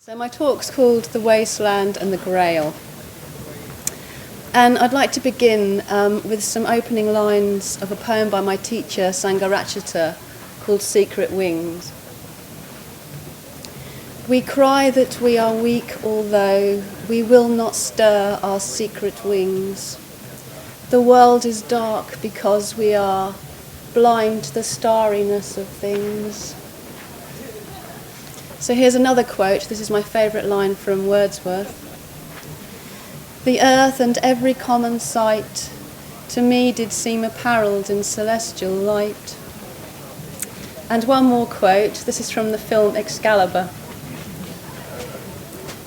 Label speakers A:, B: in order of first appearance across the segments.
A: So my talk's called The Wasteland and the Grail. And I'd like to begin with some opening lines of a poem by my teacher, Sahajatara, called Secret Wings. We cry that we are weak, although we will not stir our secret wings. The world is dark because we are blind to the starriness of things. So here's another quote. This is my favourite line from Wordsworth. The earth and every common sight to me did seem apparelled in celestial light. And one more quote. This is from the film Excalibur.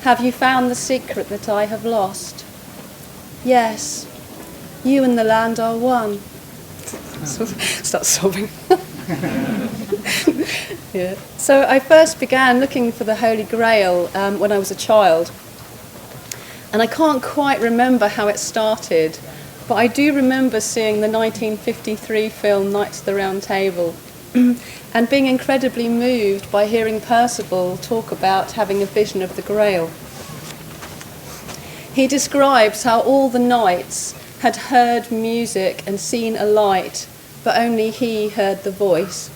A: Have you found the secret that I have lost? Yes, you and the land are one. Start sobbing. Yeah. So I first began looking for the Holy Grail when I was a child. And I can't quite remember how it started, but I do remember seeing the 1953 film Knights of the Round Table and being incredibly moved by hearing Percival talk about having a vision of the Grail. He describes how all the knights had heard music and seen a light, but only he heard the voice.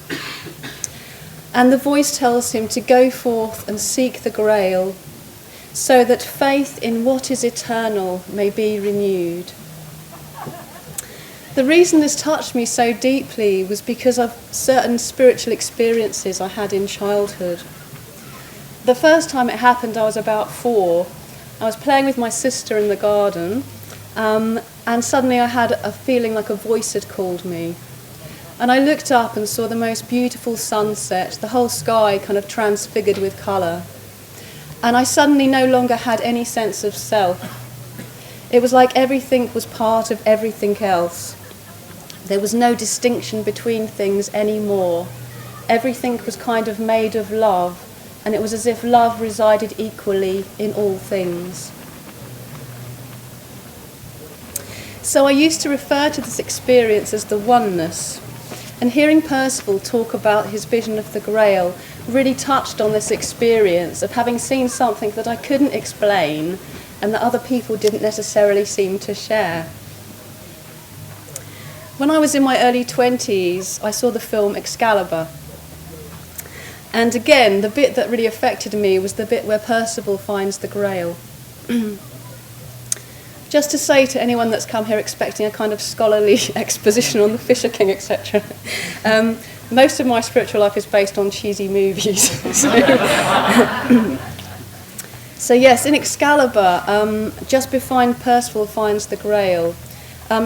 A: And the voice tells him to go forth and seek the Grail, so that faith in what is eternal may be renewed. The reason this touched me so deeply was because of certain spiritual experiences I had in childhood. The first time it happened, I was about 4. I was playing with my sister in the garden, and suddenly I had a feeling like a voice had called me. And I looked up and saw the most beautiful sunset, the whole sky kind of transfigured with colour. And I suddenly no longer had any sense of self. It was like everything was part of everything else. There was no distinction between things anymore. Everything was kind of made of love, and it was as if love resided equally in all things. So I used to refer to this experience as the oneness. And hearing Percival talk about his vision of the Grail really touched on this experience of having seen something that I couldn't explain and that other people didn't necessarily seem to share. When I was in my early 20s, I saw the film Excalibur. And again, the bit that really affected me was the bit where Percival finds the Grail. Just to say to anyone that's come here expecting a kind of scholarly exposition on the Fisher King, etc., most of my spiritual life is based on cheesy movies. So yes, in Excalibur, just before Percival finds the Grail,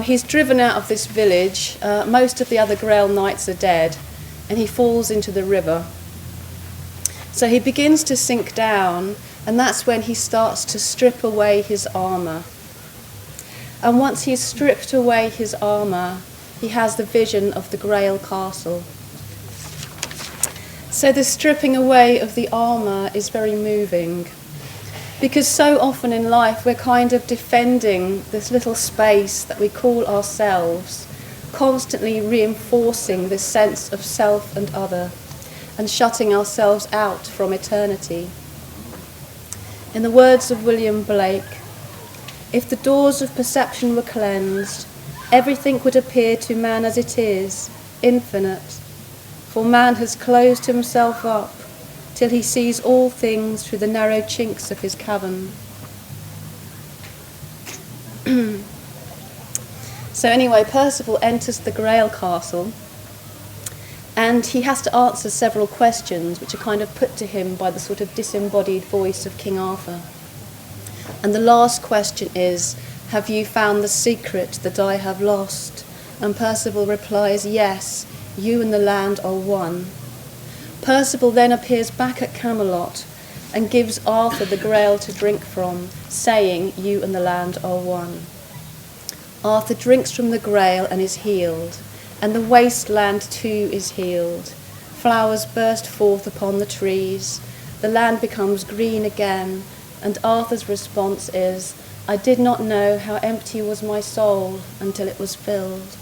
A: he's driven out of this village. Most of the other Grail knights are dead, and he falls into the river. So he begins to sink down, and that's when he starts to strip away his armour. And once he's stripped away his armour, he has the vision of the Grail castle. So the stripping away of the armour is very moving, because so often in life we're kind of defending this little space that we call ourselves, constantly reinforcing this sense of self and other, and shutting ourselves out from eternity. In the words of William Blake, if the doors of perception were cleansed, everything would appear to man as it is, infinite. For man has closed himself up till he sees all things through the narrow chinks of his cavern. So anyway, Percival enters the Grail castle, and he has to answer several questions which are kind of put to him by the sort of disembodied voice of King Arthur. And the last question is, have you found the secret that I have lost? And Percival replies, yes, you and the land are one. Percival then appears back at Camelot and gives Arthur the Grail to drink from, saying, you and the land are one. Arthur drinks from the Grail and is healed, and the wasteland too is healed. Flowers burst forth upon the trees, the land becomes green again, and Arthur's response is, I did not know how empty was my soul until it was filled.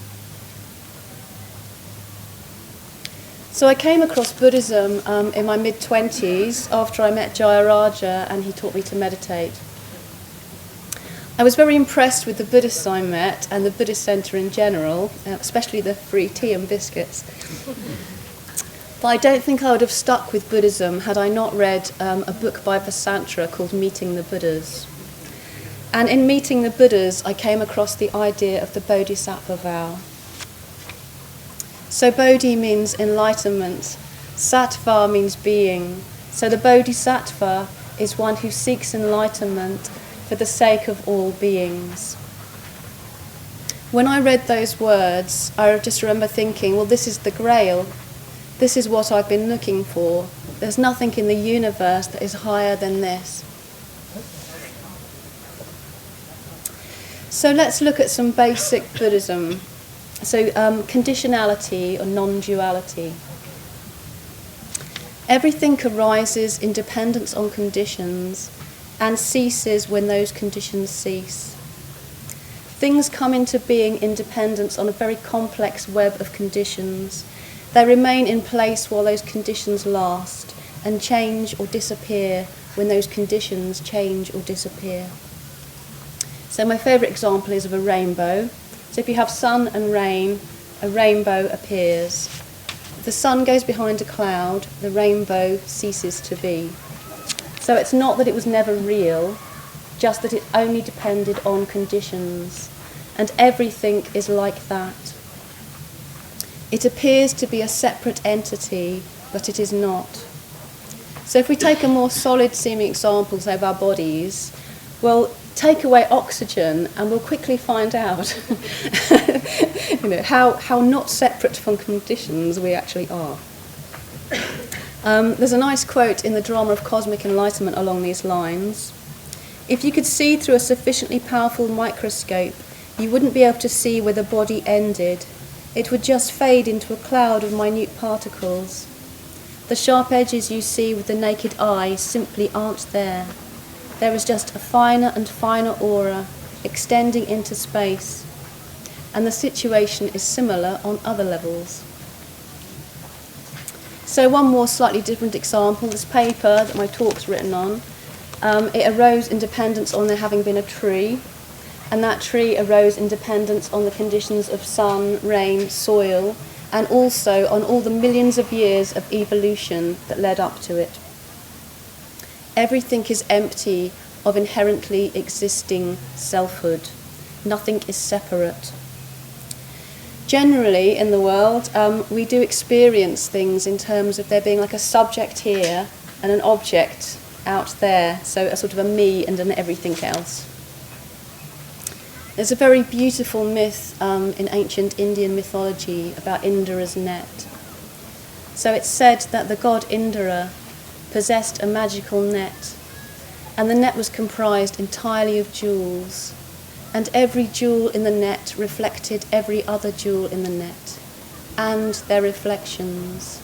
A: So I came across Buddhism in my mid-20s after I met Jayaraja and he taught me to meditate. I was very impressed with the Buddhists I met and the Buddhist centre in general, especially the free tea and biscuits. But I don't think I would have stuck with Buddhism had I not read a book by Vasantra called Meeting the Buddhas. And in Meeting the Buddhas, I came across the idea of the Bodhisattva vow. So Bodhi means enlightenment, Sattva means being. So the Bodhisattva is one who seeks enlightenment for the sake of all beings. When I read those words, I just remember thinking, well, this is the Grail. This is what I've been looking for. There's nothing in the universe that is higher than this. So let's look at some basic Buddhism. So conditionality or non-duality. Everything arises in dependence on conditions and ceases when those conditions cease. Things come into being in dependence on a very complex web of conditions. They remain in place while those conditions last and change or disappear when those conditions change or disappear. So my favourite example is of a rainbow. So if you have sun and rain, a rainbow appears. If the sun goes behind a cloud, the rainbow ceases to be. So it's not that it was never real, just that it only depended on conditions. And everything is like that. It appears to be a separate entity, but it is not. So if we take a more solid seeming example, say, of our bodies, well, take away oxygen and we'll quickly find out how not separate from conditions we actually are. There's a nice quote in the drama of cosmic enlightenment along these lines. If you could see through a sufficiently powerful microscope, you wouldn't be able to see where the body ended. It would just fade into a cloud of minute particles. The sharp edges you see with the naked eye simply aren't there. There is just a finer and finer aura extending into space, and the situation is similar on other levels. So one more slightly different example, this paper that my talk's written on, it arose in dependence on there having been a tree, and that tree arose in dependence on the conditions of sun, rain, soil, and also on all the millions of years of evolution that led up to it. Everything is empty of inherently existing selfhood. Nothing is separate. Generally, in the world, we do experience things in terms of there being like a subject here and an object out there, so a sort of a me and an everything else. There's a very beautiful myth in ancient Indian mythology about Indra's net. So it's said that the god Indra possessed a magical net, and the net was comprised entirely of jewels, and every jewel in the net reflected every other jewel in the net, and their reflections,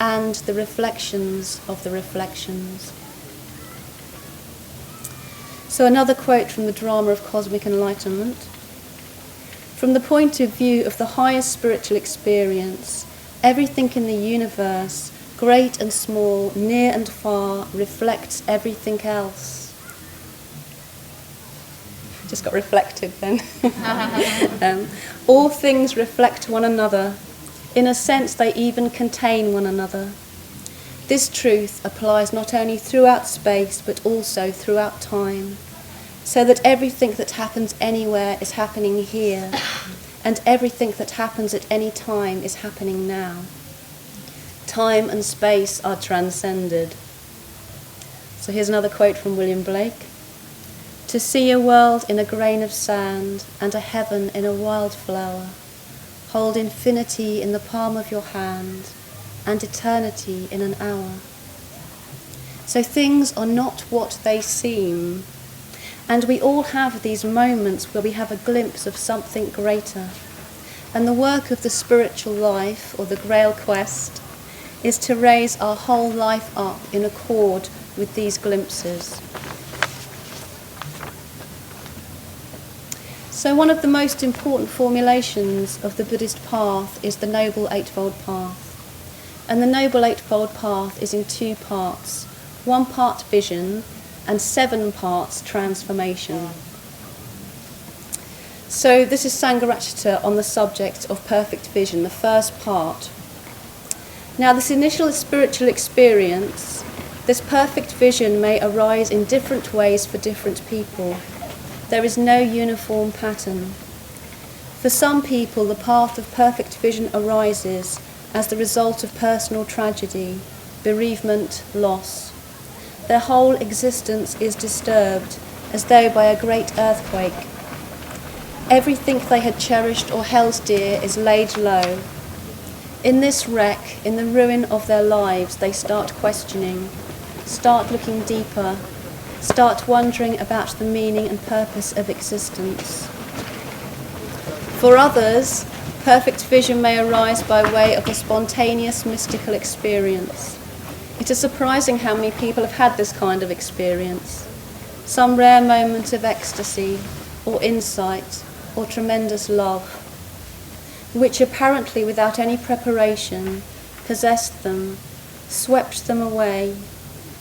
A: and the reflections of the reflections. So another quote from the drama of cosmic enlightenment. From the point of view of the highest spiritual experience, everything in the universe, great and small, near and far, reflects everything else. Just got reflected then. All things reflect one another. In a sense, they even contain one another. This truth applies not only throughout space, but also throughout time, so that everything that happens anywhere is happening here, and everything that happens at any time is happening now. Time and space are transcended. So here's another quote from William Blake. To see a world in a grain of sand and a heaven in a wildflower, hold infinity in the palm of your hand and eternity in an hour. So things are not what they seem, and we all have these moments where we have a glimpse of something greater. And the work of the spiritual life, or the Grail quest, is to raise our whole life up in accord with these glimpses. So one of the most important formulations of the Buddhist path is the Noble Eightfold Path. And the Noble Eightfold Path is in 2 parts, 1 part vision and 7 parts transformation. So this is Sahajatara on the subject of perfect vision, the first part. Now this initial spiritual experience, this perfect vision may arise in different ways for different people. There is no uniform pattern. For some people, the path of perfect vision arises as the result of personal tragedy, bereavement, loss. Their whole existence is disturbed as though by a great earthquake. Everything they had cherished or held dear is laid low. In this wreck, in the ruin of their lives, they start questioning, start looking deeper, start wondering about the meaning and purpose of existence. For others, perfect vision may arise by way of a spontaneous mystical experience. It is surprising how many people have had this kind of experience. Some rare moment of ecstasy or insight or tremendous love, which apparently without any preparation possessed them, swept them away,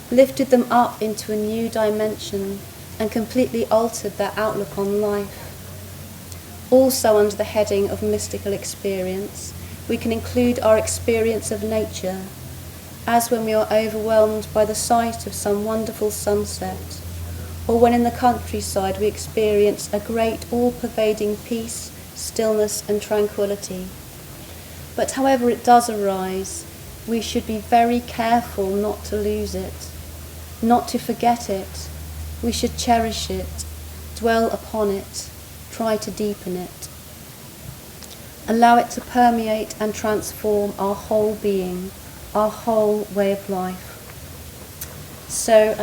A: lifted them up into a new dimension and completely altered their outlook on life. Also under the heading of mystical experience, we can include our experience of nature, as when we are overwhelmed by the sight of some wonderful sunset, or when in the countryside we experience a great all-pervading peace, stillness and tranquility. But however it does arise, we should be very careful not to lose it, not to forget it. We should cherish it, dwell upon it, try to deepen it. Allow it to permeate and transform our whole being, our whole way of life. So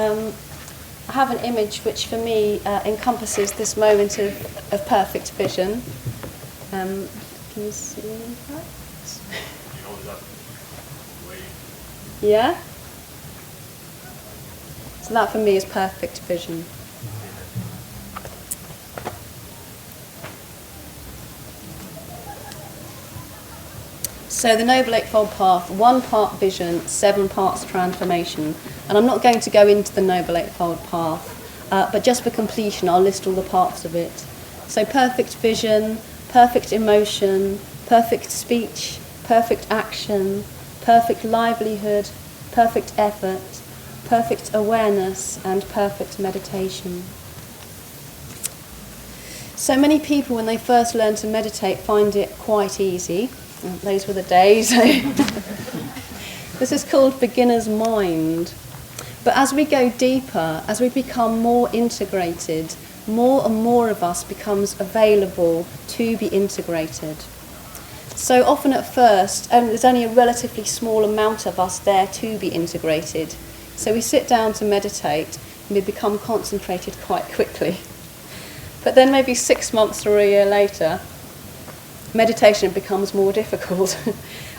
A: I have an image which for me encompasses this moment of perfect vision. Can you see that? Yeah? So that for me is perfect vision. So the Noble Eightfold Path, 1 part vision, 7 parts transformation. And I'm not going to go into the Noble Eightfold Path, but just for completion I'll list all the parts of it. So perfect vision, perfect emotion, perfect speech, perfect action, perfect livelihood, perfect effort, perfect awareness, and perfect meditation. So many people, when they first learn to meditate, find it quite easy. Those were the days. This is called beginner's mind. But as we go deeper, as we become more integrated, more and more of us becomes available to be integrated. So often at first, there's only a relatively small amount of us there to be integrated. So we sit down to meditate and we become concentrated quite quickly. But then maybe 6 months or a year later, meditation becomes more difficult.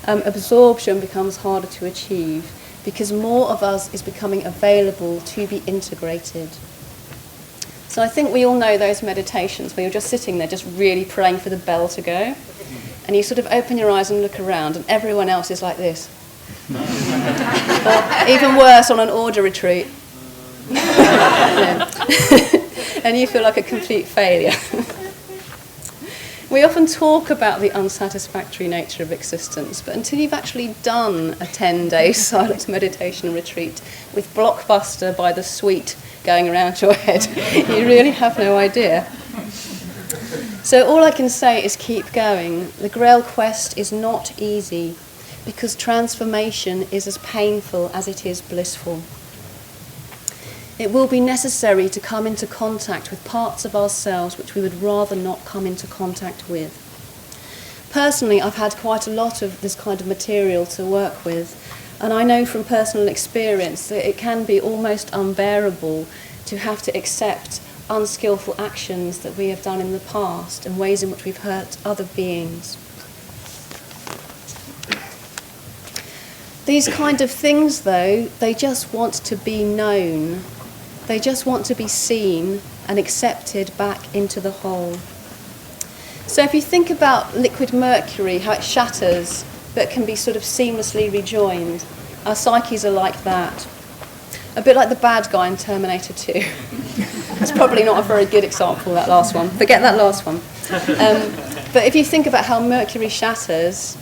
A: Absorption becomes harder to achieve because more of us is becoming available to be integrated. So I think we all know those meditations where you're just sitting there just really praying for the bell to go, and you sort of open your eyes and look around and everyone else is like this. Or even worse, on an order retreat. And you feel like a complete failure. We often talk about the unsatisfactory nature of existence, but until you've actually done a 10-day silent meditation retreat with Blockbuster by the Sweet going around your head, you really have no idea. So all I can say is keep going. The Grail quest is not easy because transformation is as painful as it is blissful. It will be necessary to come into contact with parts of ourselves which we would rather not come into contact with. Personally, I've had quite a lot of this kind of material to work with, and I know from personal experience that it can be almost unbearable to have to accept unskillful actions that we have done in the past and ways in which we've hurt other beings. These kind of things, though, they just want to be known. They just want to be seen and accepted back into the whole. So if you think about liquid mercury, how it shatters but can be sort of seamlessly rejoined. Our psyches are like that. A bit like the bad guy in Terminator 2. It's probably not a very good example, that last one. Forget that last one. But if you think about how Mercury shatters,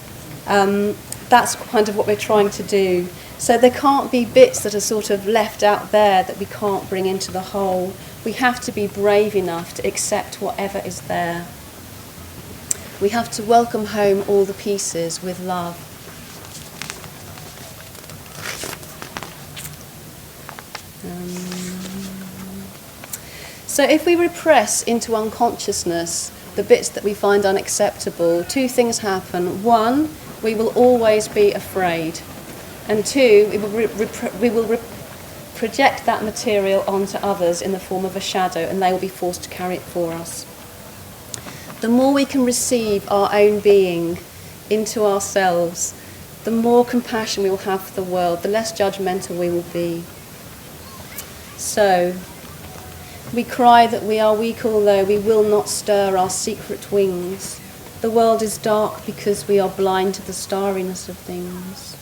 A: that's kind of what we're trying to do. So there can't be bits that are sort of left out there that we can't bring into the whole. We have to be brave enough to accept whatever is there. We have to welcome home all the pieces with love. So if we repress into unconsciousness the bits that we find unacceptable, two things happen. One, we will always be afraid. And two, we will project that material onto others in the form of a shadow, and they will be forced to carry it for us. The more we can receive our own being into ourselves, the more compassion we will have for the world, the less judgmental we will be. So, we cry that we are weak, although we will not stir our secret wings. The world is dark because we are blind to the starriness of things.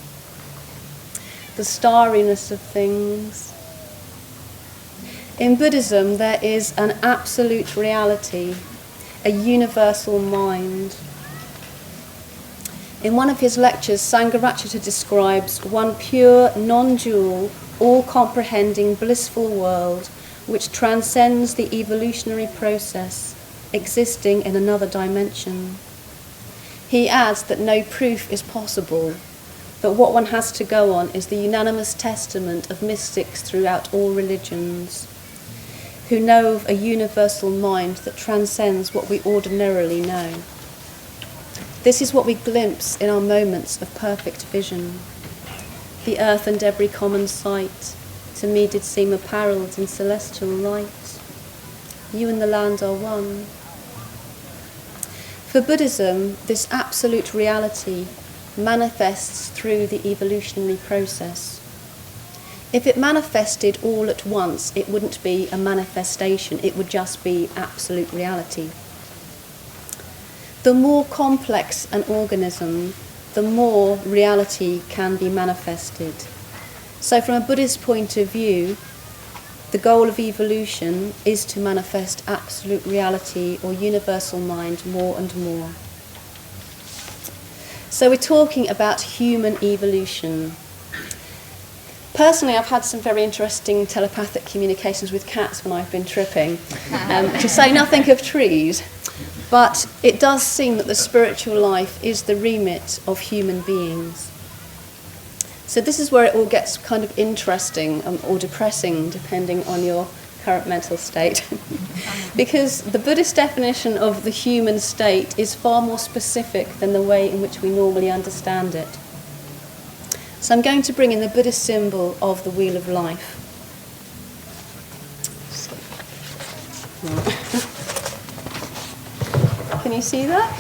A: The starriness of things. In Buddhism, there is an absolute reality, a universal mind. In one of his lectures, Sahajatara describes one pure, non-dual, all-comprehending, blissful world which transcends the evolutionary process, existing in another dimension. He adds that no proof is possible, but what one has to go on is the unanimous testament of mystics throughout all religions, who know of a universal mind that transcends what we ordinarily know. This is what we glimpse in our moments of perfect vision. The earth and every common sight to me did seem apparelled in celestial light. You and the land are one. For Buddhism, this absolute reality manifests through the evolutionary process. If it manifested all at once, it wouldn't be a manifestation, it would just be absolute reality. The more complex an organism, the more reality can be manifested. So from a Buddhist point of view, the goal of evolution is to manifest absolute reality or universal mind more and more. So we're talking about human evolution. Personally, I've had some very interesting telepathic communications with cats when I've been tripping, to say nothing of trees. But it does seem that the spiritual life is the remit of human beings. So this is where it all gets kind of interesting or depressing, depending on your current mental state. Because the Buddhist definition of the human state is far more specific than the way in which we normally understand it. So I'm going to bring in the Buddhist symbol of the Wheel of Life. Can you see that?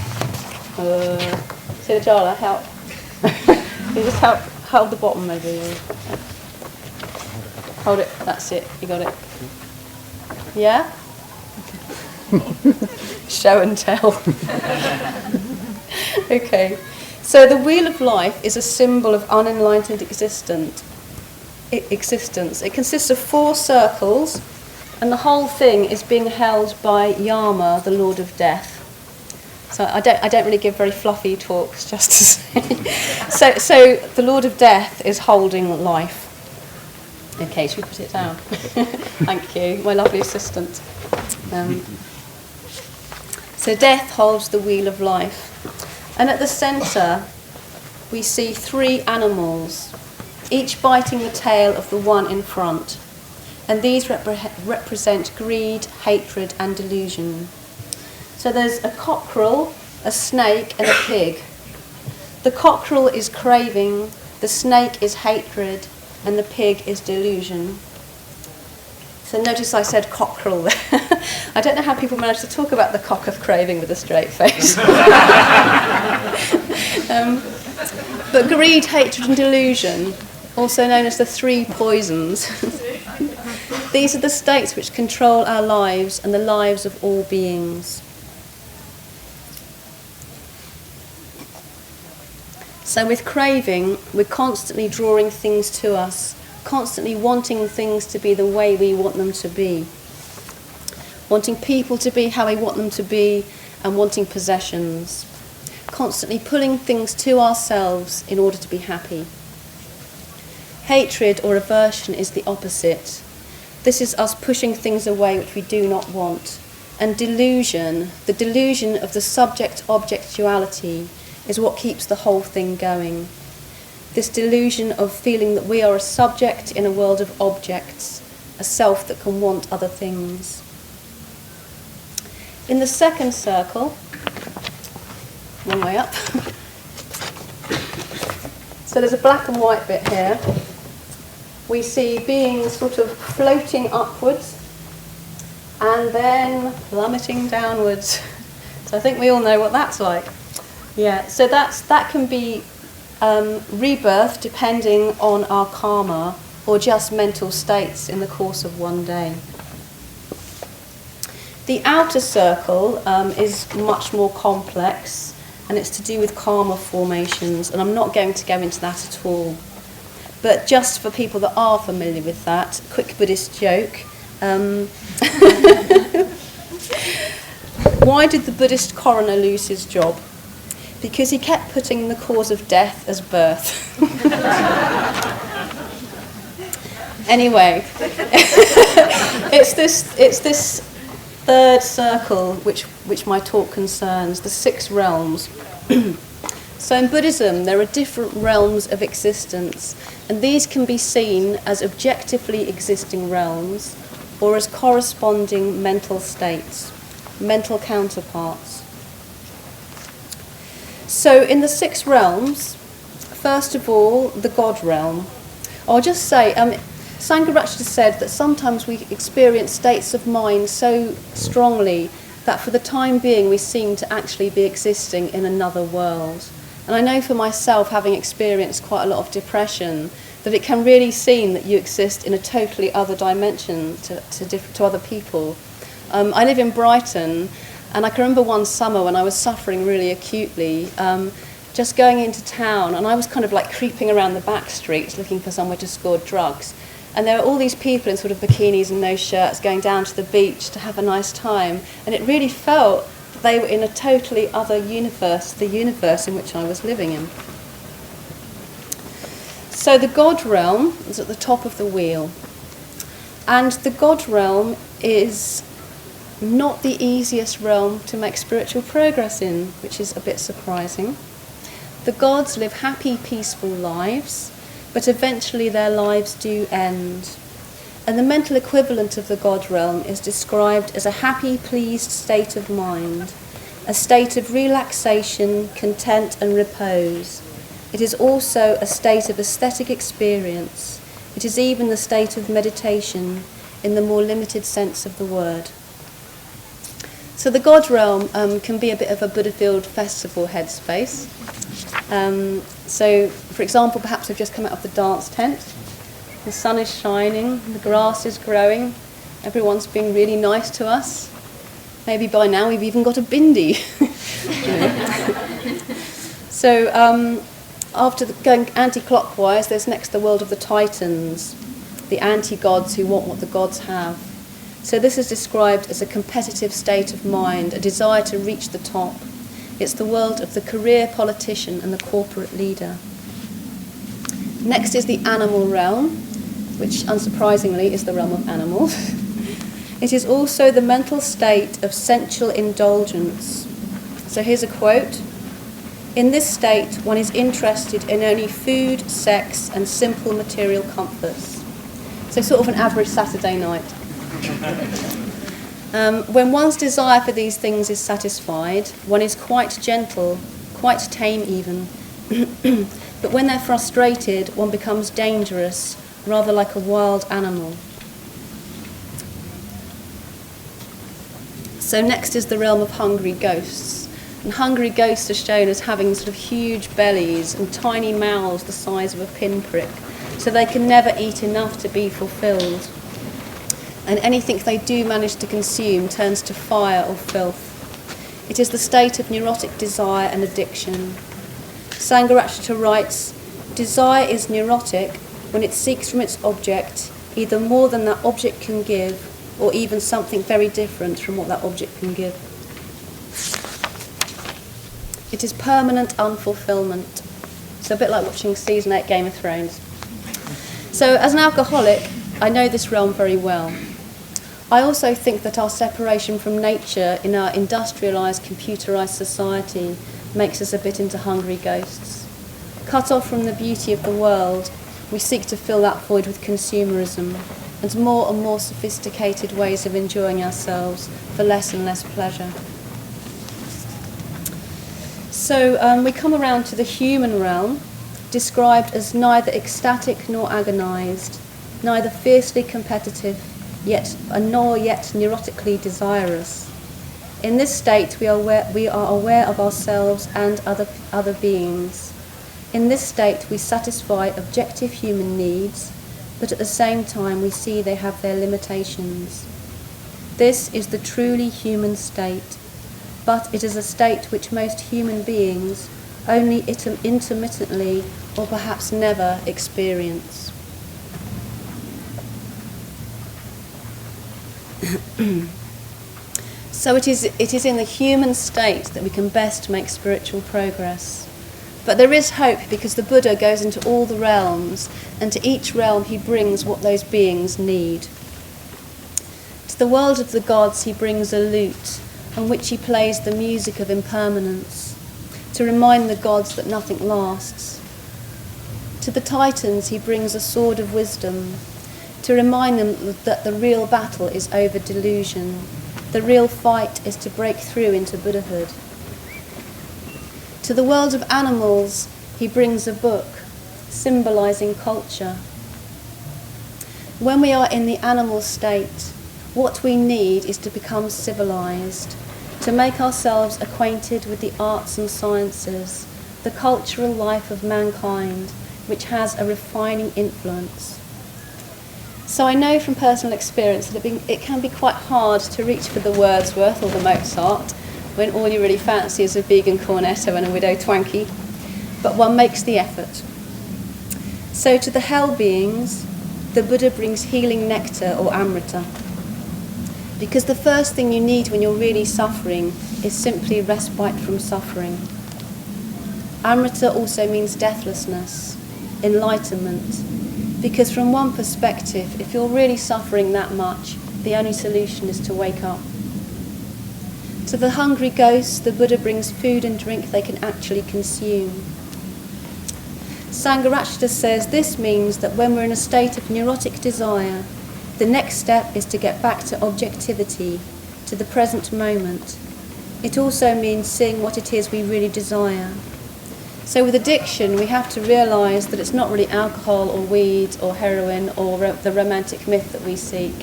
A: Sahajatara, help. You just hold the bottom maybe. Hold it, that's it, you got it. Yeah? Show and tell. Okay. So the Wheel of Life is a symbol of unenlightened existence. It consists of 4 circles, and the whole thing is being held by Yama, the Lord of Death. So I don't really give very fluffy talks, just to say. So the Lord of Death is holding life. Okay, should we put it down? Thank you, my lovely assistant. So Death holds the Wheel of Life. And at the centre, we see 3 animals, each biting the tail of the one in front. And these represent greed, hatred, and delusion. So there's a cockerel, a snake, and a pig. The cockerel is craving, the snake is hatred, and the pig is delusion. So notice I said cockerel there. I don't know how people manage to talk about the cock of craving with a straight face. But greed, hatred, and delusion, also known as the 3 poisons, these are the states which control our lives and the lives of all beings. So with craving, we're constantly drawing things to us, constantly wanting things to be the way we want them to be, wanting people to be how we want them to be, and wanting possessions, constantly pulling things to ourselves in order to be happy. Hatred or aversion is the opposite. This is us pushing things away which we do not want. And delusion, the delusion of the subject-object duality, is what keeps the whole thing going. This delusion of feeling that we are a subject in a world of objects, a self that can want other things. In the second circle, one way up, so there's a black and white bit here. We see beings sort of floating upwards and then plummeting downwards. So I think we all know what that's like. Yeah, so that can be rebirth depending on our karma or just mental states in the course of one day. The outer circle is much more complex, and it's to do with karma formations, and I'm not going to go into that at all. But just for people that are familiar with that, quick Buddhist joke. Why did the Buddhist coroner lose his job? Because he kept putting the cause of death as birth. Anyway, it's this third circle which my talk concerns, the 6 realms. So in Buddhism, there are different realms of existence, and these can be seen as objectively existing realms or as corresponding mental states, mental counterparts. So in the 6 realms, first of all, the God realm. I'll just say, Sangharakshita said that sometimes we experience states of mind so strongly that for the time being we seem to actually be existing in another world. And I know for myself, having experienced quite a lot of depression, that it can really seem that you exist in a totally other dimension to other people. I live in Brighton, and I can remember one summer when I was suffering really acutely, just going into town, and I was kind of like creeping around the back streets looking for somewhere to score drugs. And there were all these people in sort of bikinis and no shirts going down to the beach to have a nice time, and it really felt that they were in a totally other universe, the universe in which I was living in. So the God realm is at the top of the wheel. And the God realm is not the easiest realm to make spiritual progress in, which is a bit surprising. The gods live happy, peaceful lives, but eventually their lives do end. And the mental equivalent of the God realm is described as a happy, pleased state of mind, a state of relaxation, content and repose. It is also a state of aesthetic experience. It is even the state of meditation in the more limited sense of the word. So the God realm can be a bit of a Buddhafield festival headspace. So, for example, perhaps we've just come out of the dance tent. The sun is shining, the grass is growing, everyone's being really nice to us. Maybe by now we've even got a bindi. So after going anti-clockwise, there's next the world of the Titans, the anti-gods who want what the gods have. So this is described as a competitive state of mind, a desire to reach the top. It's the world of the career politician and the corporate leader. Next is the animal realm, which unsurprisingly is the realm of animals. It is also the mental state of sensual indulgence. So here's a quote. In this state, one is interested in only food, sex, and simple material comforts. So sort of an average Saturday night. When one's desire for these things is satisfied, one is quite gentle, quite tame even. But when they're frustrated, one becomes dangerous, rather like a wild animal. So next is the realm of hungry ghosts. And hungry ghosts are shown as having sort of huge bellies and tiny mouths the size of a pinprick, so they can never eat enough to be fulfilled. And anything they do manage to consume turns to fire or filth. It is the state of neurotic desire and addiction. Sahajatara writes, desire is neurotic when it seeks from its object either more than that object can give, or even something very different from what that object can give. It is permanent unfulfillment. So a bit like watching season 8 Game of Thrones. So as an alcoholic, I know this realm very well. I also think that our separation from nature in our industrialised, computerised society makes us a bit into hungry ghosts. Cut off from the beauty of the world, we seek to fill that void with consumerism and more sophisticated ways of enjoying ourselves for less and less pleasure. So we come around to the human realm, described as neither ecstatic nor agonised, neither fiercely competitive, nor yet neurotically desirous. In this state, we are aware of ourselves and other beings. In this state, we satisfy objective human needs, but at the same time, we see they have their limitations. This is the truly human state, but it is a state which most human beings only intermittently or perhaps never experience. So it is in the human state that we can best make spiritual progress. But there is hope, because the Buddha goes into all the realms, and to each realm he brings what those beings need. To the world of the gods he brings a lute, on which he plays the music of impermanence, to remind the gods that nothing lasts. To the Titans he brings a sword of wisdom, to remind them that the real battle is over delusion. The real fight is to break through into Buddhahood. To the world of animals he brings a book, symbolising culture. When we are in the animal state, what we need is to become civilised, to make ourselves acquainted with the arts and sciences, the cultural life of mankind, which has a refining influence. So I know from personal experience that it can be quite hard to reach for the Wordsworth or the Mozart when all you really fancy is a vegan cornetto and a widow twanky, but one makes the effort. So to the hell beings, the Buddha brings healing nectar or amrita, because the first thing you need when you're really suffering is simply respite from suffering. Amrita also means deathlessness, enlightenment, because from one perspective, if you're really suffering that much, the only solution is to wake up. To the hungry ghosts, the Buddha brings food and drink they can actually consume. Sahajatara says this means that when we're in a state of neurotic desire, the next step is to get back to objectivity, to the present moment. It also means seeing what it is we really desire. So with addiction, we have to realise that it's not really alcohol or weed or heroin or the romantic myth that we seek.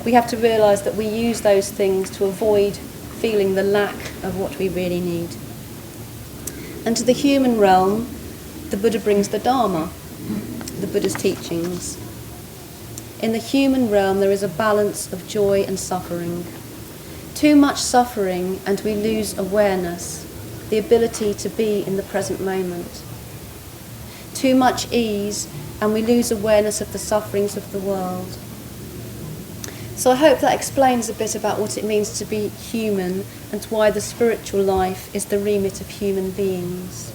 A: We have to realise that we use those things to avoid feeling the lack of what we really need. And to the human realm, the Buddha brings the Dharma, the Buddha's teachings. In the human realm, there is a balance of joy and suffering. Too much suffering and we lose awareness, the ability to be in the present moment. Too much ease and we lose awareness of the sufferings of the world. So I hope that explains a bit about what it means to be human and why the spiritual life is the remit of human beings.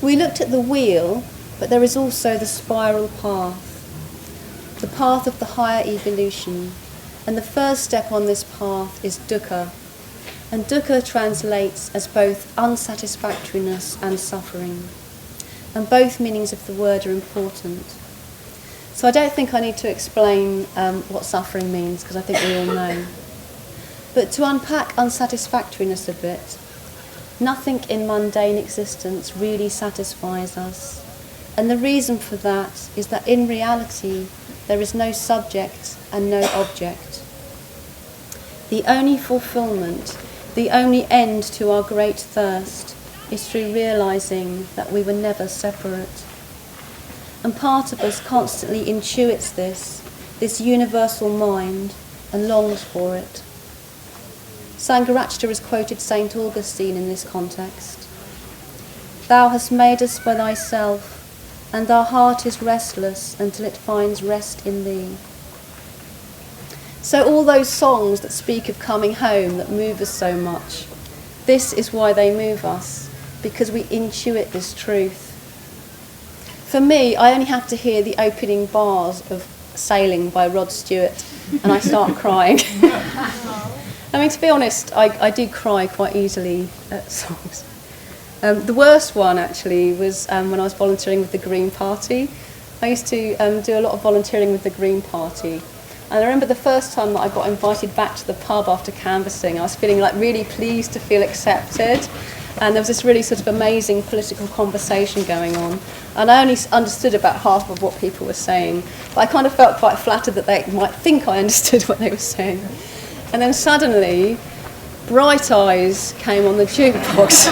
A: We looked at the wheel, but there is also the spiral path, the path of the higher evolution. And the first step on this path is dukkha. And dukkha translates as both unsatisfactoriness and suffering. And both meanings of the word are important. So I don't think I need to explain what suffering means, because I think we all know. But to unpack unsatisfactoriness a bit, nothing in mundane existence really satisfies us. And the reason for that is that in reality, there is no subject and no object. The only fulfillment, the only end to our great thirst, is through realising that we were never separate. And part of us constantly intuits this universal mind, and longs for it. Sahajatara has quoted St. Augustine in this context. Thou hast made us for thyself, and our heart is restless until it finds rest in thee. So all those songs that speak of coming home that move us so much, this is why they move us, because we intuit this truth. For me, I only have to hear the opening bars of Sailing by Rod Stewart and I start crying. I mean, to be honest, I do cry quite easily at songs. The worst one, actually, was when I was volunteering with the Green Party. I used to do a lot of volunteering with the Green Party. And I remember the first time that I got invited back to the pub after canvassing, I was feeling like really pleased to feel accepted. And there was this really sort of amazing political conversation going on. And I only understood about half of what people were saying. But I kind of felt quite flattered that they might think I understood what they were saying. And then suddenly, Bright Eyes came on the jukebox.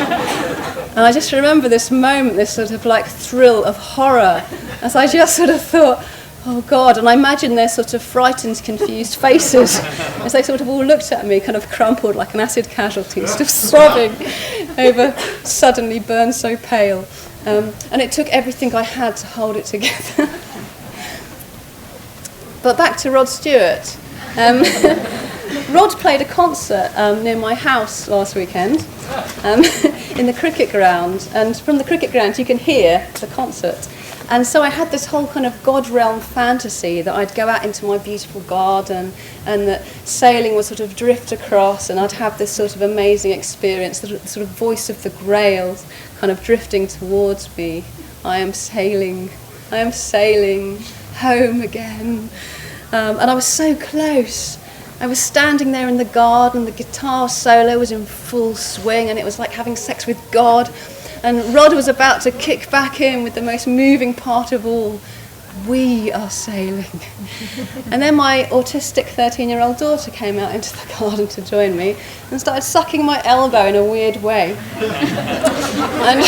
A: And I just remember this moment, this sort of like thrill of horror, as I just sort of thought, oh God, and I imagine their sort of frightened, confused faces as they sort of all looked at me, kind of crumpled like an acid casualty, sort of sobbing over suddenly burned so pale. And it took everything I had to hold it together. But back to Rod Stewart. Rod played a concert near my house last weekend in the cricket ground, and from the cricket ground you can hear the concert. And so I had this whole kind of God realm fantasy that I'd go out into my beautiful garden and that sailing would sort of drift across and I'd have this sort of amazing experience, the sort of voice of the Grail kind of drifting towards me. I am sailing home again. And I was so close. I was standing there in the garden, the guitar solo was in full swing and it was like having sex with God. And Rod was about to kick back in with the most moving part of all, we are sailing. And then my autistic 13-year-old daughter came out into the garden to join me and started sucking my elbow in a weird way. And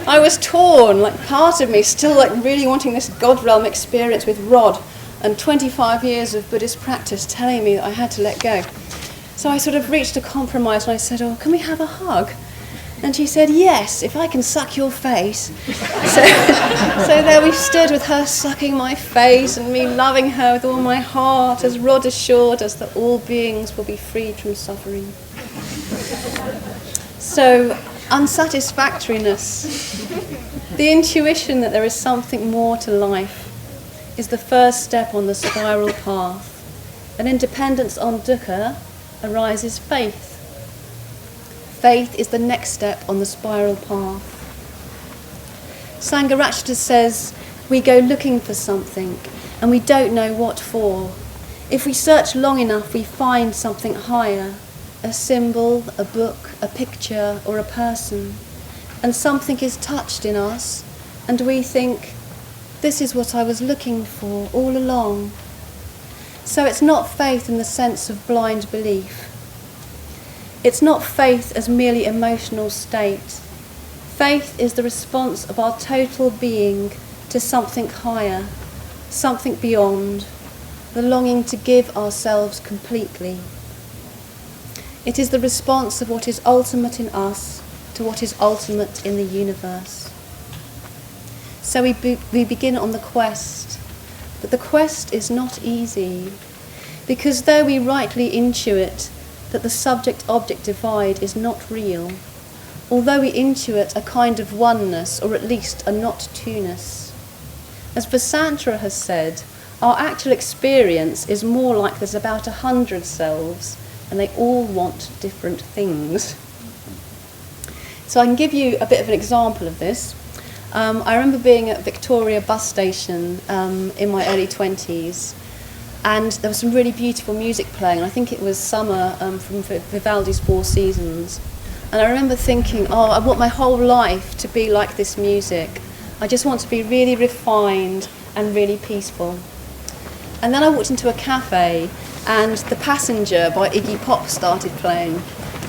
A: I was torn, like part of me still like really wanting this God realm experience with Rod and 25 years of Buddhist practice telling me that I had to let go. So I sort of reached a compromise and I said, oh, can we have a hug? And she said, yes, if I can suck your face. So there we stood with her sucking my face and me loving her with all my heart, as Rod assured us that all beings will be freed from suffering. So, unsatisfactoriness, the intuition that there is something more to life, is the first step on the spiral path. And in dependence on dukkha arises faith. Faith is the next step on the spiral path. Sahajatara says, we go looking for something and we don't know what for. If we search long enough, we find something higher, a symbol, a book, a picture, or a person. And something is touched in us and we think, this is what I was looking for all along. So it's not faith in the sense of blind belief. It's not faith as merely emotional state. Faith is the response of our total being to something higher, something beyond, the longing to give ourselves completely. It is the response of what is ultimate in us to what is ultimate in the universe. So we begin on the quest, but the quest is not easy, because though we rightly intuit that the subject-object divide is not real, although we intuit a kind of oneness, or at least a not-two-ness. As Vasantra has said, our actual experience is more like there's about 100 selves, and they all want different things. So I can give you a bit of an example of this. I remember being at Victoria bus station in my early 20s, and there was some really beautiful music playing. I think it was summer from Vivaldi's Four Seasons. And I remember thinking, oh, I want my whole life to be like this music. I just want to be really refined and really peaceful. And then I walked into a cafe and The Passenger by Iggy Pop started playing.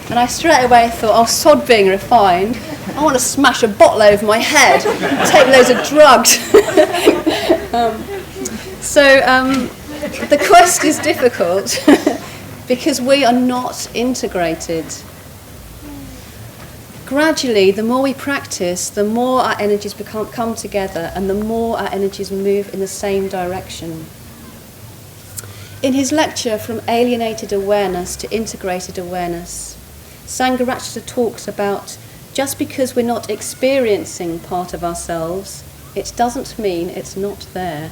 A: And I straight away thought, oh, sod being refined. I want to smash a bottle over my head, take loads of drugs. The quest is difficult because we are not integrated. Gradually, the more we practice, the more our energies come together and the more our energies move in the same direction. In his lecture From Alienated Awareness to Integrated Awareness, Sahajatara talks about just because we're not experiencing part of ourselves, it doesn't mean it's not there.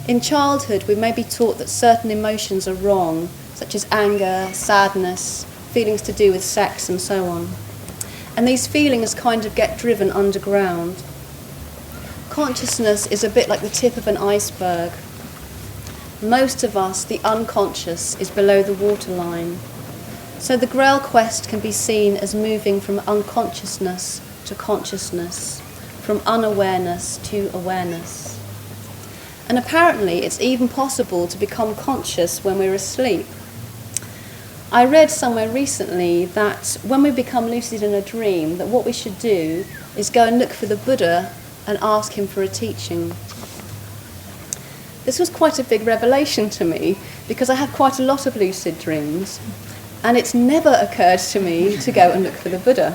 A: In childhood, we may be taught that certain emotions are wrong, such as anger, sadness, feelings to do with sex and so on. And these feelings kind of get driven underground. Consciousness is a bit like the tip of an iceberg. Most of us, the unconscious, is below the waterline. So the Grail quest can be seen as moving from unconsciousness to consciousness, from unawareness to awareness. And apparently it's even possible to become conscious when we're asleep. I read somewhere recently that when we become lucid in a dream, that what we should do is go and look for the Buddha and ask him for a teaching. This was quite a big revelation to me because I have quite a lot of lucid dreams and it's never occurred to me to go and look for the Buddha.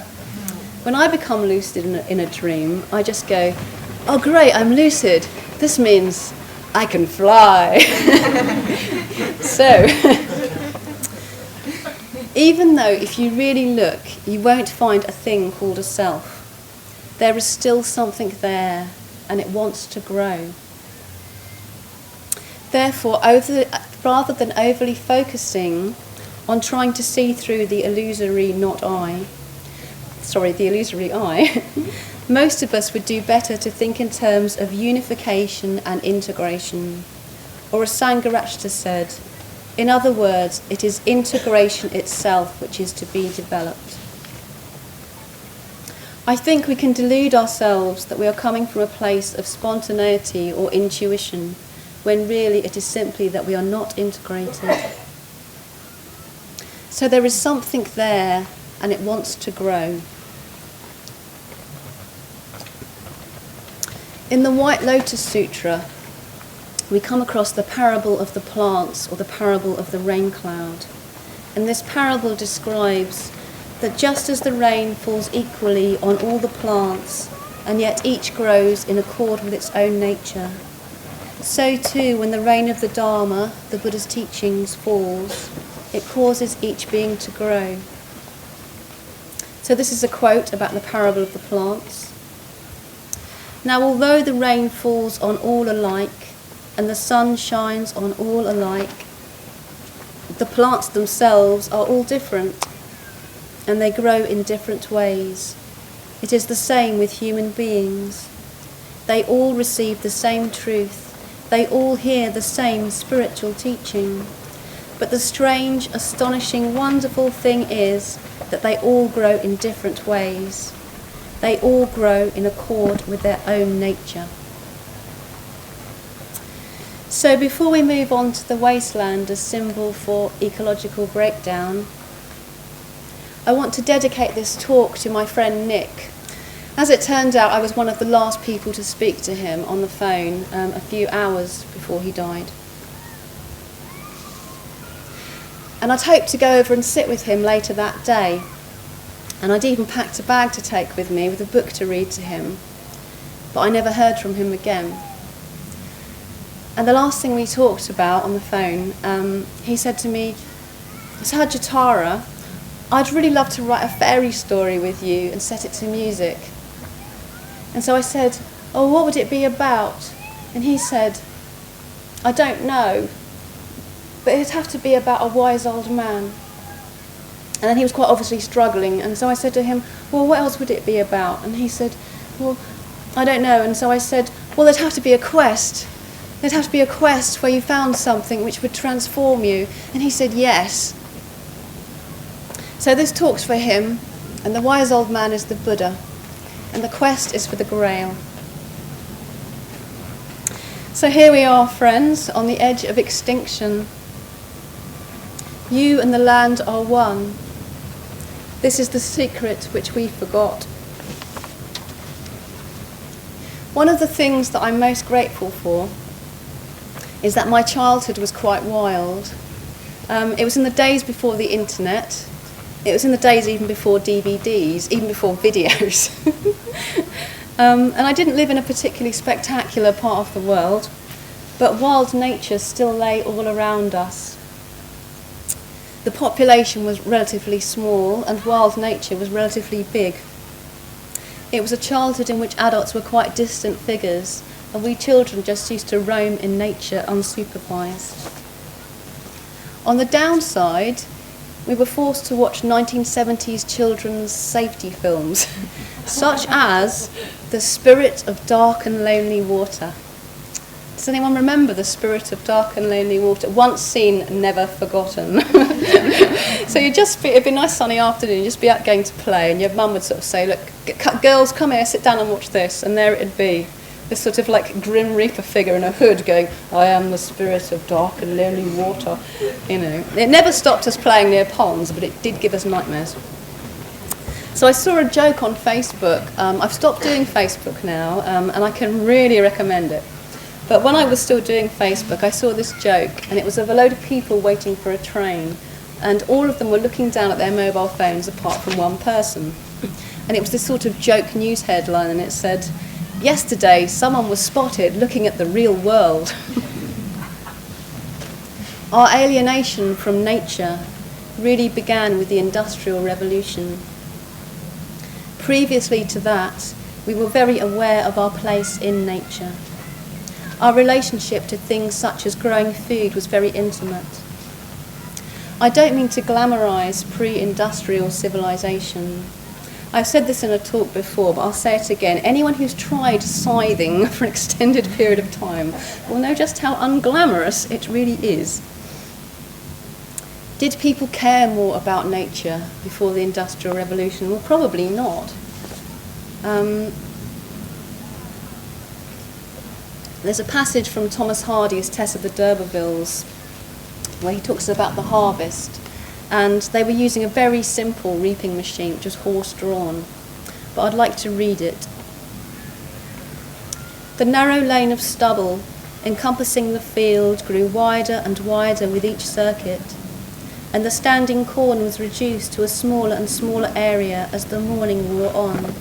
A: When I become lucid in a dream, I just go, oh great, I'm lucid. This means I can fly. So, even though if you really look, you won't find a thing called a self, there is still something there and it wants to grow. Therefore, rather than overly focusing on trying to see through the illusory eye, most of us would do better to think in terms of unification and integration. Or as Sahajatara said, in other words, it is integration itself which is to be developed. I think we can delude ourselves that we are coming from a place of spontaneity or intuition, when really it is simply that we are not integrated. So there is something there and it wants to grow. In the White Lotus Sutra, we come across the parable of the plants or the parable of the rain cloud. And this parable describes that just as the rain falls equally on all the plants, and yet each grows in accord with its own nature, so too when the rain of the Dharma, the Buddha's teachings, falls, it causes each being to grow. So this is a quote about the parable of the plants. Now, although the rain falls on all alike, and the sun shines on all alike, the plants themselves are all different, and they grow in different ways. It is the same with human beings. They all receive the same truth. They all hear the same spiritual teaching. But the strange, astonishing, wonderful thing is that they all grow in different ways. They all grow in accord with their own nature. So before we move on to the Wasteland as symbol for ecological breakdown, I want to dedicate this talk to my friend Nick. As it turned out, I was one of the last people to speak to him on the phone a few hours before he died. And I'd hoped to go over and sit with him later that day. And I'd even packed a bag to take with me with a book to read to him. But I never heard from him again. And the last thing we talked about on the phone, he said to me, Sahajatara, I'd really love to write a fairy story with you and set it to music. And so I said, oh, what would it be about? And he said, I don't know, but it'd have to be about a wise old man. And then he was quite obviously struggling, and so I said to him, well, what else would it be about? And he said, well, I don't know. And so I said, well, there'd have to be a quest. There'd have to be a quest where you found something which would transform you. And he said, yes. So this talk's for him, and the wise old man is the Buddha, and the quest is for the Grail. So here we are, friends, on the edge of extinction. You and the land are one. This is the secret which we forgot. One of the things that I'm most grateful for is that my childhood was quite wild. It was in the days before the internet. It was in the days even before DVDs, even before videos. And I didn't live in a particularly spectacular part of the world, but wild nature still lay all around us. The population was relatively small and wild nature was relatively big. It was a childhood in which adults were quite distant figures, and we children just used to roam in nature unsupervised. On the downside, we were forced to watch 1970s children's safety films, such as The Spirit of Dark and Lonely Water. Does anyone remember The Spirit of Dark and Lonely Water? Once seen, never forgotten. So it'd be a nice sunny afternoon, you'd just be out going to play, and your mum would sort of say, look, girls, come here, sit down and watch this, and there it'd be. This sort of like Grim Reaper figure in a hood going, I am the spirit of dark and lonely water. You know, it never stopped us playing near ponds, but it did give us nightmares. So I saw a joke on Facebook. I've stopped doing Facebook now, and I can really recommend it. But when I was still doing Facebook, I saw this joke, and it was of a load of people waiting for a train, and all of them were looking down at their mobile phones apart from one person. And it was this sort of joke news headline, and it said, yesterday, someone was spotted looking at the real world. Our alienation from nature really began with the Industrial Revolution. Previously to that, we were very aware of our place in nature. Our relationship to things such as growing food was very intimate. I don't mean to glamorise pre-industrial civilization. I've said this in a talk before, but I'll say it again. Anyone who's tried scything for an extended period of time will know just how unglamorous it really is. Did people care more about nature before the Industrial Revolution? Well, probably not. There's a passage from Thomas Hardy's Tess of the D'Urbervilles where he talks about the harvest. And they were using a very simple reaping machine, which was horse-drawn. But I'd like to read it. The narrow lane of stubble encompassing the field grew wider and wider with each circuit, and the standing corn was reduced to a smaller and smaller area as the morning wore on.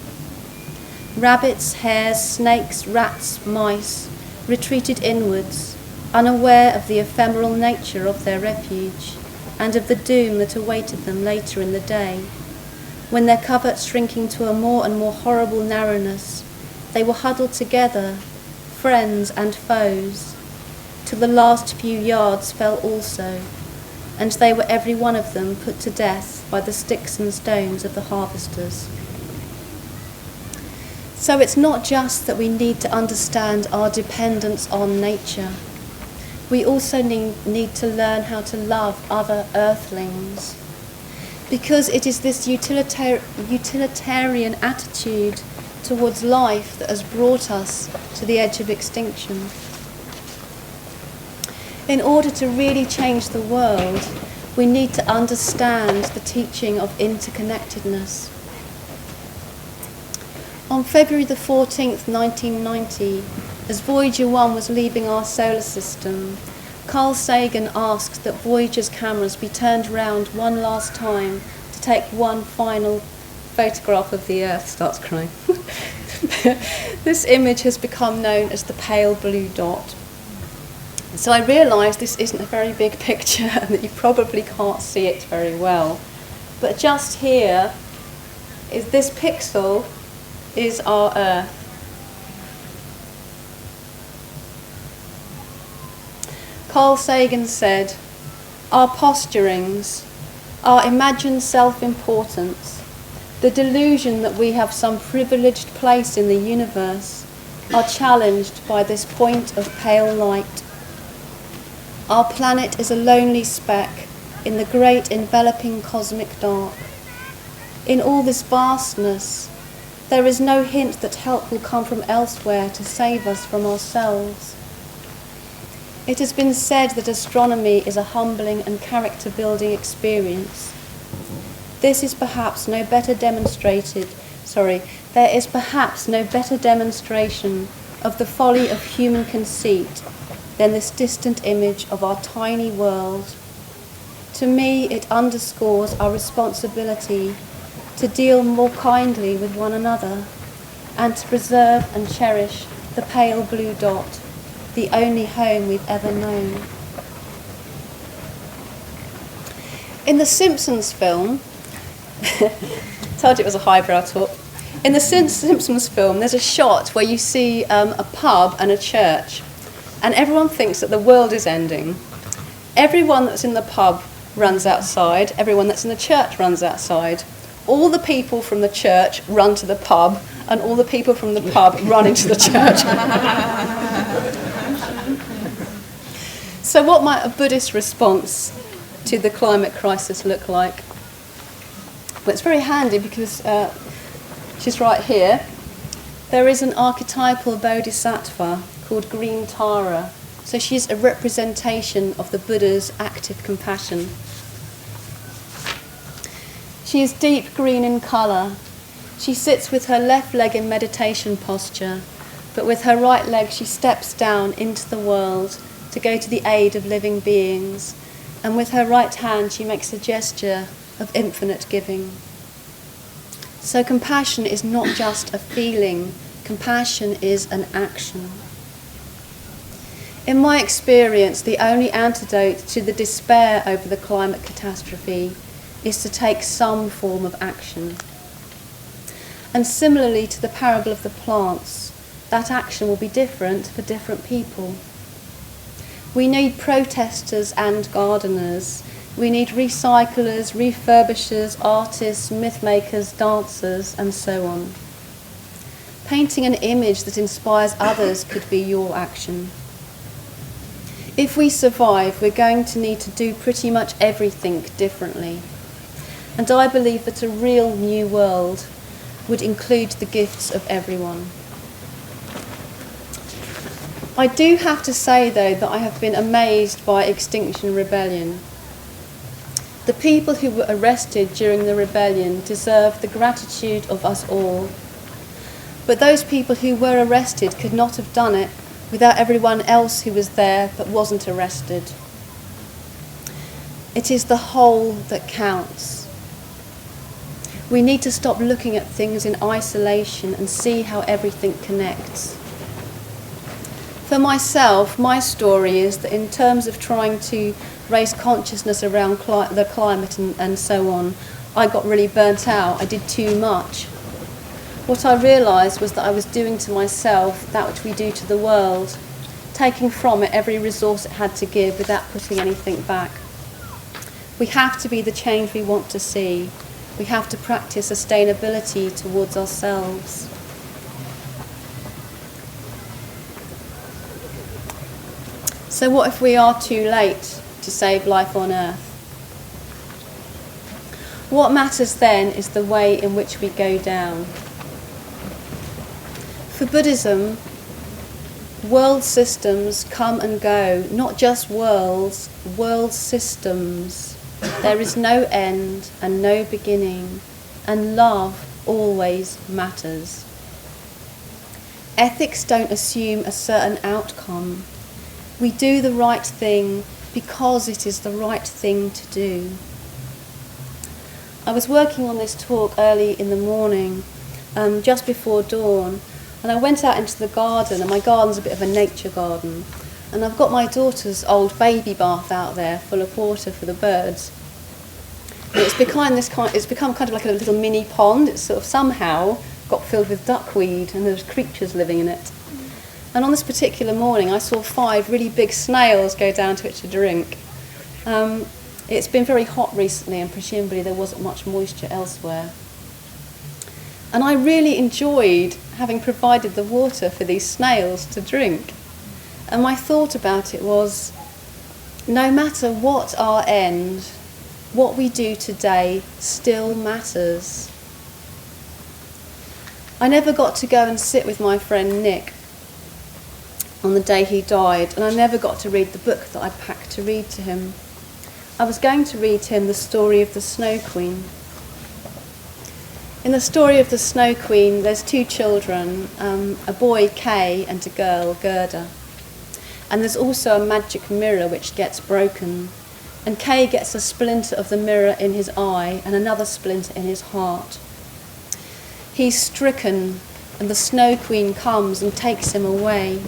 A: Rabbits, hares, snakes, rats, mice retreated inwards, unaware of the ephemeral nature of their refuge, and of the doom that awaited them later in the day, when their covert shrinking to a more and more horrible narrowness, they were huddled together, friends and foes, till the last few yards fell also, and they were every one of them put to death by the sticks and stones of the harvesters. So it's not just that we need to understand our dependence on nature. We also need to learn how to love other earthlings, because it is this utilitarian attitude towards life that has brought us to the edge of extinction. In order to really change the world, we need to understand the teaching of interconnectedness. On February the 14th, 1990, as Voyager 1 was leaving our solar system, Carl Sagan asked that Voyager's cameras be turned round one last time to take one final photograph of the Earth. Starts crying. This image has become known as the pale blue dot. So I realised this isn't a very big picture and that you probably can't see it very well. But just here is this pixel is our Earth. Carl Sagan said, our posturings, our imagined self-importance, the delusion that we have some privileged place in the universe are challenged by this point of pale light. Our planet is a lonely speck in the great enveloping cosmic dark. In all this vastness, there is no hint that help will come from elsewhere to save us from ourselves. It has been said that astronomy is a humbling and character-building experience. There is perhaps no better demonstration of the folly of human conceit than this distant image of our tiny world. To me, it underscores our responsibility to deal more kindly with one another and to preserve and cherish the pale blue dot, the only home we've ever known. In the Simpsons film, told you it was a highbrow talk. In the Simpsons film, there's a shot where you see a pub and a church, and everyone thinks that the world is ending. Everyone that's in the pub runs outside, everyone that's in the church runs outside. All the people from the church run to the pub, and all the people from the pub run into the church. So what might a Buddhist response to the climate crisis look like? Well, it's very handy because she's right here. There is an archetypal bodhisattva called Green Tara. So she's a representation of the Buddha's active compassion. She is deep green in colour. She sits with her left leg in meditation posture, but with her right leg she steps down into the world to go to the aid of living beings, and with her right hand she makes a gesture of infinite giving. So compassion is not just a feeling, compassion is an action. In my experience, the only antidote to the despair over the climate catastrophe is to take some form of action. And similarly to the parable of the plants, that action will be different for different people. We need protesters and gardeners. We need recyclers, refurbishers, artists, myth makers, dancers, and so on. Painting an image that inspires others could be your action. If we survive, we're going to need to do pretty much everything differently. And I believe that a real new world would include the gifts of everyone. I do have to say, though, that I have been amazed by Extinction Rebellion. The people who were arrested during the rebellion deserve the gratitude of us all. But those people who were arrested could not have done it without everyone else who was there but wasn't arrested. It is the whole that counts. We need to stop looking at things in isolation and see how everything connects. For myself, my story is that in terms of trying to raise consciousness around the climate and so on, I got really burnt out. I did too much. What I realised was that I was doing to myself that which we do to the world, taking from it every resource it had to give without putting anything back. We have to be the change we want to see. We have to practice sustainability towards ourselves. So what if we are too late to save life on Earth? What matters then is the way in which we go down. For Buddhism, world systems come and go, not just worlds, world systems. There is no end and no beginning, and love always matters. Ethics don't assume a certain outcome. We do the right thing because it is the right thing to do. I was working on this talk early in the morning, just before dawn, and I went out into the garden, and my garden's a bit of a nature garden, and I've got my daughter's old baby bath out there full of water for the birds. And it's become kind of like a little mini pond. It's sort of somehow got filled with duckweed, and there's creatures living in it. And on this particular morning, I saw 5 really big snails go down to it to drink. It's been very hot recently, and presumably there wasn't much moisture elsewhere. And I really enjoyed having provided the water for these snails to drink. And my thought about it was, no matter what our end, what we do today still matters. I never got to go and sit with my friend Nick on the day he died, and I never got to read the book that I packed to read to him. I was going to read him the story of the Snow Queen. In the story of the Snow Queen, there's 2 children, a boy, Kay, and a girl, Gerda. And there's also a magic mirror which gets broken. and Kay gets a splinter of the mirror in his eye and another splinter in his heart. He's stricken, and the Snow Queen comes and takes him away.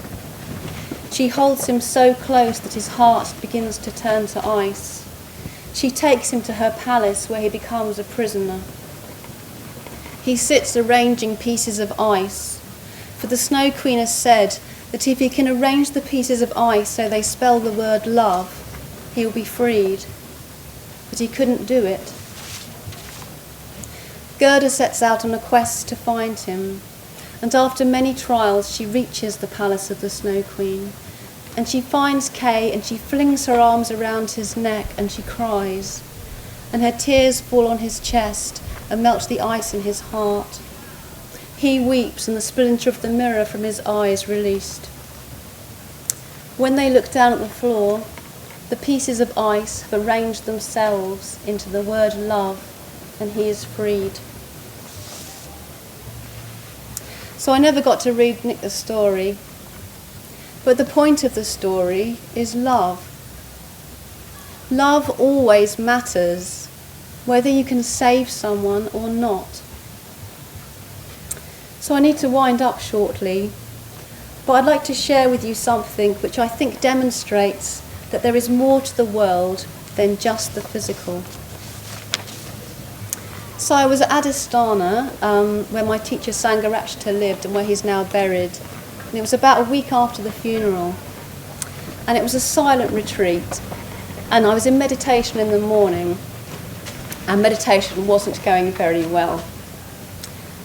A: She holds him so close that his heart begins to turn to ice. She takes him to her palace where he becomes a prisoner. He sits arranging pieces of ice, for the Snow Queen has said that if he can arrange the pieces of ice so they spell the word love, he will be freed. But he couldn't do it. Gerda sets out on a quest to find him, and after many trials she reaches the palace of the Snow Queen, and she finds Kay and she flings her arms around his neck and she cries, and her tears fall on his chest and melt the ice in his heart. He weeps and the splinter of the mirror from his eye is released. When they look down at the floor, the pieces of ice have arranged themselves into the word love, and he is freed. So I never got to read Nick the story, but the point of the story is love. Love always matters, whether you can save someone or not. So I need to wind up shortly, but I'd like to share with you something which I think demonstrates that there is more to the world than just the physical. So I was at Adhisthana, where my teacher Sahajatara lived and where he's now buried. And it was about a week after the funeral. And it was a silent retreat. And I was in meditation in the morning. And meditation wasn't going very well.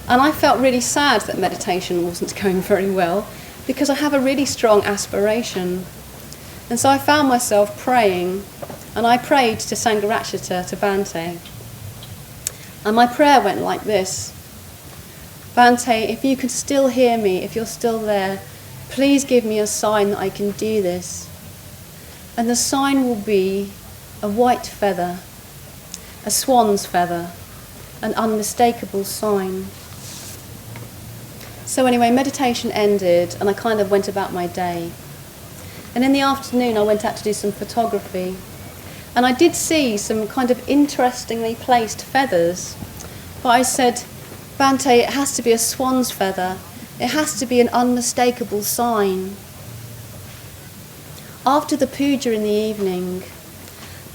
A: And I felt really sad that meditation wasn't going very well, because I have a really strong aspiration. And so I found myself praying. And I prayed to Sahajatara, to Bhante. And my prayer went like this: Bhante, if you can still hear me, if you're still there, please give me a sign that I can do this. And the sign will be a white feather, a swan's feather, an unmistakable sign. So anyway, meditation ended and I kind of went about my day. And in the afternoon I went out to do some photography. And I did see some kind of interestingly placed feathers. But I said, Bhante, it has to be a swan's feather. It has to be an unmistakable sign. After the puja in the evening,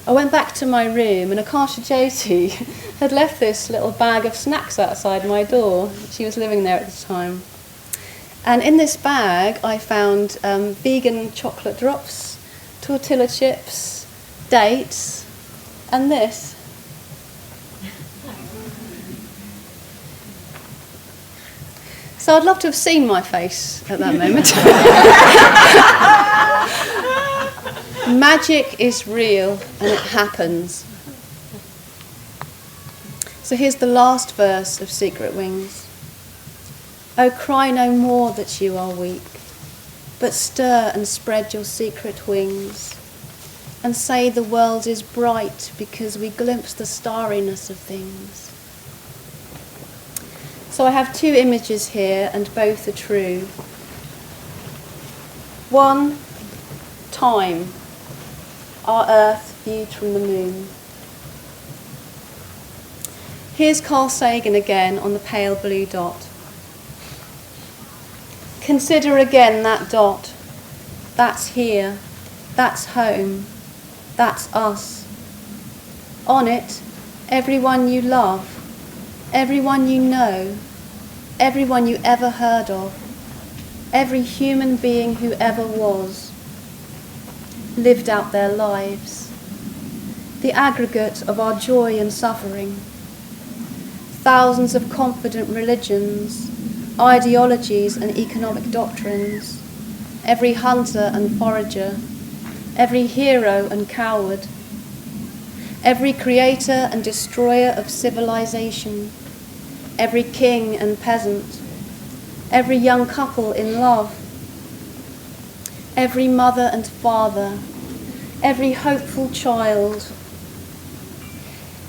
A: I went back to my room and Akasha Jyoti had left this little bag of snacks outside my door. She was living there at the time. And in this bag I found vegan chocolate drops, tortilla chips, dates, and this. So I'd love to have seen my face at that moment. Magic is real and it happens. So here's the last verse of Secret Wings. Oh, cry no more that you are weak, but stir and spread your secret wings, and say the world is bright because we glimpse the starriness of things. So I have two images here and both are true. One, time, our Earth viewed from the moon. Here's Carl Sagan again on the pale blue dot. Consider again that dot. That's here, that's home. That's us. On it, everyone you love, everyone you know, everyone you ever heard of, every human being who ever was, lived out their lives. The aggregate of our joy and suffering. Thousands of confident religions, ideologies and economic doctrines, every hunter and forager, every hero and coward, every creator and destroyer of civilization, every king and peasant, every young couple in love, every mother and father, every hopeful child,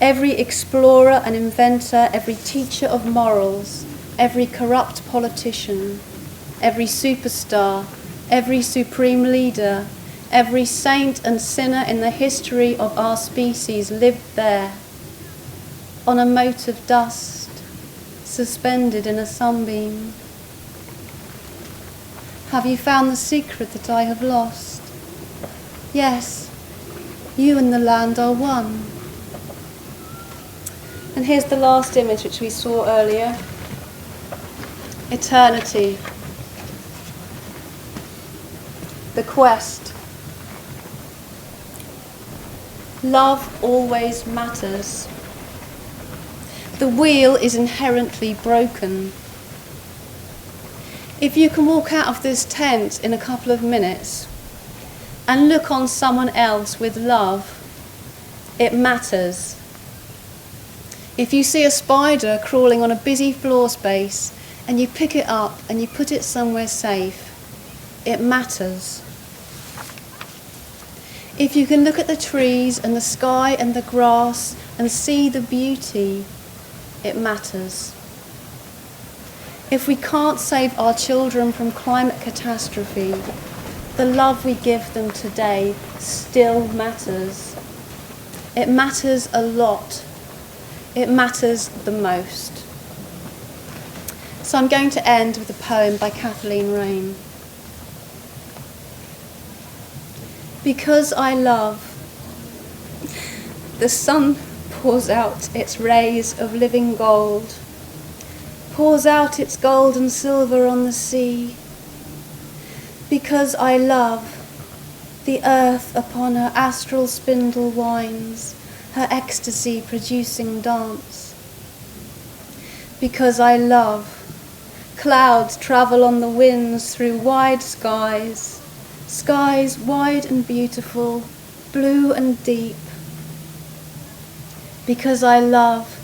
A: every explorer and inventor, every teacher of morals, every corrupt politician, every superstar, every supreme leader, Every saint and sinner in the history of our species lived there, on a mote of dust, suspended in a sunbeam. Have you found the secret that I have lost? Yes, you and the land are one. And here's the last image which we saw earlier. Eternity. The quest. Love always matters. The wheel is inherently broken. If you can walk out of this tent in a couple of minutes and look on someone else with love, it matters. If you see a spider crawling on a busy floor space and you pick it up and you put it somewhere safe, it matters. If you can look at the trees and the sky and the grass and see the beauty, it matters. If we can't save our children from climate catastrophe, the love we give them today still matters. It matters a lot. It matters the most. So I'm going to end with a poem by Kathleen Raine. Because I love, the sun pours out its rays of living gold, pours out its gold and silver on the sea. Because I love, the earth upon her astral spindle winds, her ecstasy producing dance. Because I love, clouds travel on the winds through wide skies, skies wide and beautiful, blue and deep. Because I love,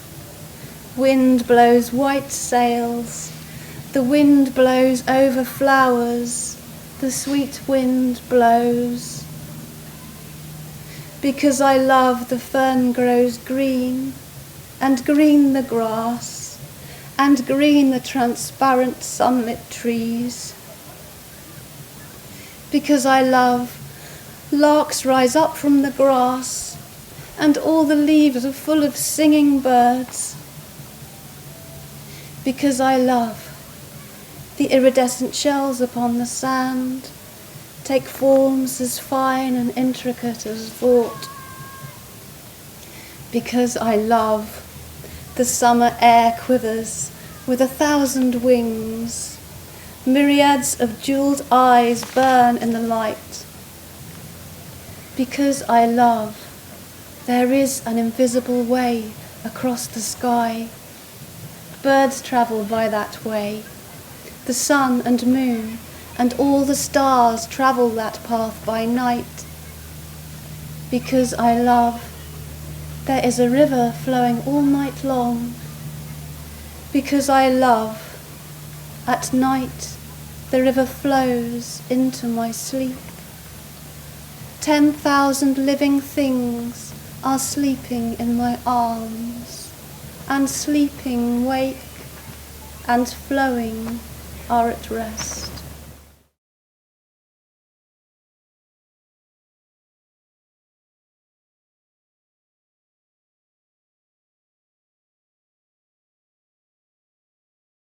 A: wind blows white sails, the wind blows over flowers, the sweet wind blows. Because I love, the fern grows green, and green the grass, and green the transparent sunlit trees. Because I love, larks rise up from the grass, and all the leaves are full of singing birds. Because I love, the iridescent shells upon the sand take forms as fine and intricate as thought. Because I love, the summer air quivers with 1,000 wings, myriads of jeweled eyes burn in the light. Because I love, there is an invisible way across the sky. Birds travel by that way. The sun and moon and all the stars travel that path by night. Because I love, there is a river flowing all night long. Because I love, at night the river flows into my sleep. 10,000 living things are sleeping in my arms, and sleeping wake and flowing are at rest.